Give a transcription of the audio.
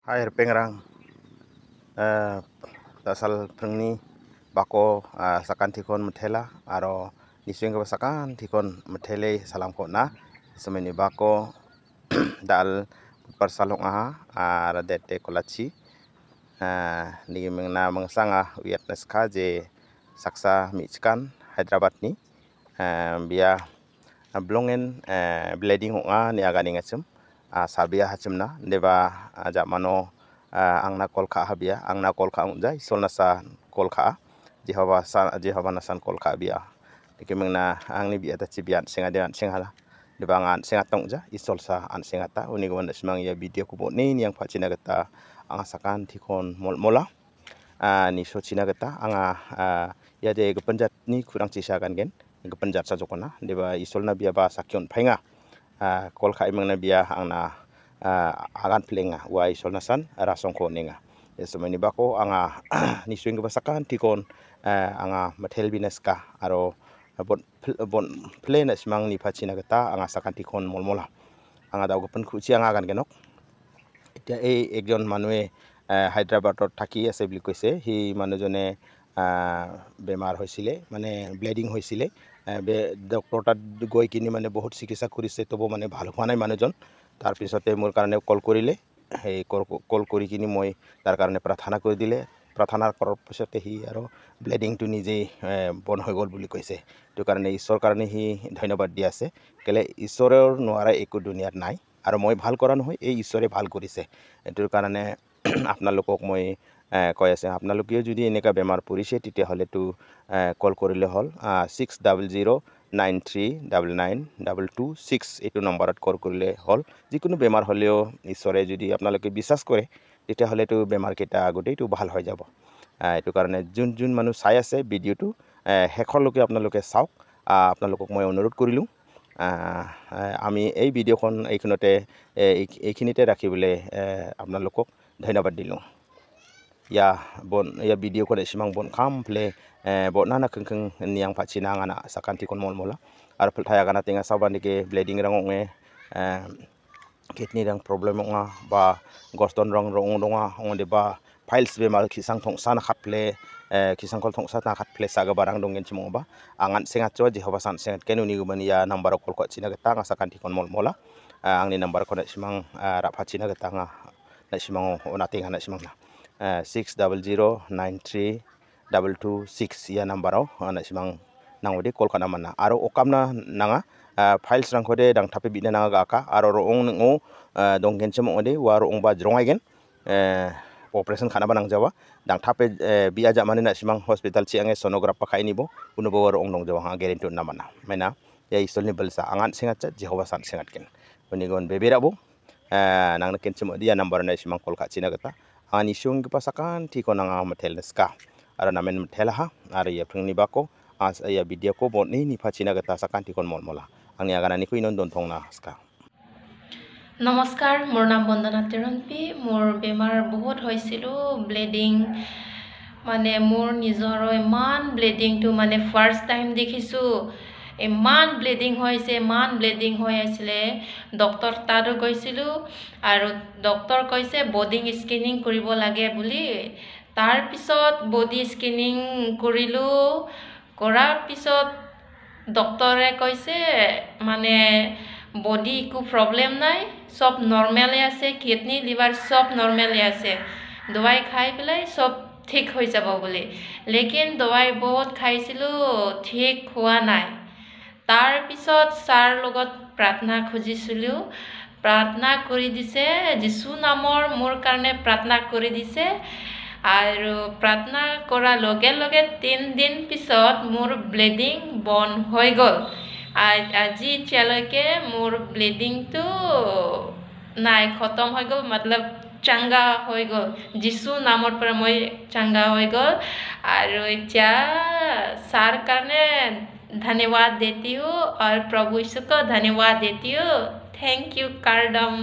Hai pengrang dasal prengni bako sakan tikon metela aro niswing ke sakan tikon metele salam ko na semeni bako dal persalong aha ara dete kolachi ni mengna mengsanga Vietnam ka je saksa michkan Hyderabad ni biya blongen bleeding nga ni agani ngacem sabia hacemna deba aja mano angna kolka habia angna kolka unjai solnasa kolka jehova nasan kolka bia dikemengna angni bia ta cibian singa dean singhala debangan singa tongja isolsa an singata uni gwan semang ya video kubo ni yang pacina gata angasakan tikon mola ni socina gata anga ya de gepenjat ni kurang cisakan gen gepenjat sajokona deba isolna bia ba sakyon phainga kolka imengna bia angna agan plenga wa isolna san rasongko ninga esomeni bako anga ni swing basakan tikon anga mathel bineska aro bon plena semang ni phachina gata anga sakan tikon molmola anga daw gepen khuchi anga gan genok এতিয়া এই একজন মানুহে হায়দৰাবাদত থাকি আছে বুলি কৈছে হি মানুহজনে বেমাৰ হৈছিলে মানে ব্লিডিং হৈছিলে ডক্টৰ তাত গৈ কিনি মানে বহুত চিকিৎসা কৰিছে তবু মানে ভাল হোৱা নাই মানুহজন তাৰ পিছতে মোৰ কাৰণে কল কৰিলে এই কল কৰি কিনি মই তাৰ কাৰণে প্ৰাৰ্থনা কৰি দিলে প্ৰাৰ্থনা কৰাৰ পিছতে হি আৰু ব্লিডিংটো নিজেই বন্ধ হৈ গ'ল বুলি কৈছে সেইটো কাৰণে ঈশ্বৰৰ কাৰণে হি ধন্যবাদ দি আছে কেলে ঈশ্বৰৰ নোৱাৰা একো দুনিয়াত নাই আৰু মই ভাল কৰা নহয় এই ঈশ্বৰে ভাল কৰিছে এটোৰ কাৰণে আপোনালোকক মই কৈ আছে আপোনালোকেও যদি এনেকা বেমাৰ পৰিছে তেতিয়া হলে তো কল কৰিলে হল 6009399226 এইটো নম্বৰত কল কৰিলে হল যিকোনো বেমাৰ হলেও ঈশ্বৰে যদি আপোনালোকে বিশ্বাস কৰে তেতিয়া হলে তো বেমাৰ কেটা আগতেই তো ভাল হৈ যাব এটো কাৰণে যোন মানুহ চাই আছে ভিডিওটো হেখৰলৈকে আপোনালোকে চাওক আপোনালোকক মই অনুৰোধ কৰিলো আমি এই ভিডিওখন এইখিনিতে ৰাখিবলৈ আপোনালোকক ধন্যবাদ দিলো ya video ko simang bon kample bon nana kengkeng niang pachina ngana sakanti kon molmola ar pelthaya gana tinga sabani ke bleeding rang onge kidney rang problem nga ba goston rang donga onde ba files be mal kisang thong sana khatle kisang kol thong sana khatle saga barang dongen chimo ba angan sengat cho jehova san sengat kenuni gumani ya number kol ko china gata nga sakanti kon molmola angni number ko simang ra phachina gata nga na simang ona tinga na simang na 60093226 ya nambaro ana simang nangode kol kana mana aro okamna nanga files rangkode dang thape bina nanga gaka aro roong ngo donggen chemo ode waro ong ba jrongaigen operation khana banang jawa dang thape biya jamane na simang hospital chiange sonograph pakai nibo uno bo waro ong dong jawa guarantee na mana mena ya isolni belsa angan singat jehova san singat ken unigon beberabo nangna ken chemo dia number na simang kol ka china gata ani syung pasakan ti ko nang matel ska ara namen matel ha ara ya prengni bako as ya video ko bon ni phachina gata sakan ti kon molmola angni agana ni kuinon don thongna ska নমস্কাৰ মোৰ নাম বন্দনা তেৰনপি মোৰ বেমাৰ বহুত হৈছিল bleeding মানে মোৰ নিজৰ ইমান ব্লিডিংটো মানে ফাৰ্স্ট টাইম দেখিছো ইমান ব্লিডিং হৈ আছিল ডক্টৰ তাতো গৈছিলো আৰু ডক্টৰ কৈছে বডি স্ক্যানিং কৰিব লাগে বুলি তাৰ পিছত বডি স্ক্যানিং কৰিলো কৰাৰ পিছত ডক্টৰে কৈছে মানে বডি কো প্ৰবলেম নাই সব নরমালি আছে কিডনি লিভার সব নরমালি আছে দবাই খাই পেলাই সব ঠিক হৈ যাব বলে লেকিন দবাই বহুত খাইছিলো ঠিক হোৱা নাই তাৰ পিছত সাৰ লগত প্ৰাৰ্থনা খুজিছিলো প্ৰাৰ্থনা কৰি দিছে যিশু নামৰ মোৰ কাৰণে প্ৰাৰ্থনা কৰি দিছে আৰু প্ৰাৰ্থনা কৰা লগে লগে 3 দিন পিছত মোৰ ব্লিডিং বন্ধ হৈ গ'ল আজি চলকে মোৰ ব্লিডিং তো নাই খতম হৈ গ'ল मतलब चंगा হৈ গ'ল যিশু নামৰ পৰা মই चंगा হৈ গ'ল আৰু এতিয়া सार কাৰণে धन्यवाद देती हूँ और प्रभु यीशु को धन्यवाद देती हूँ थैंक यू कार्डम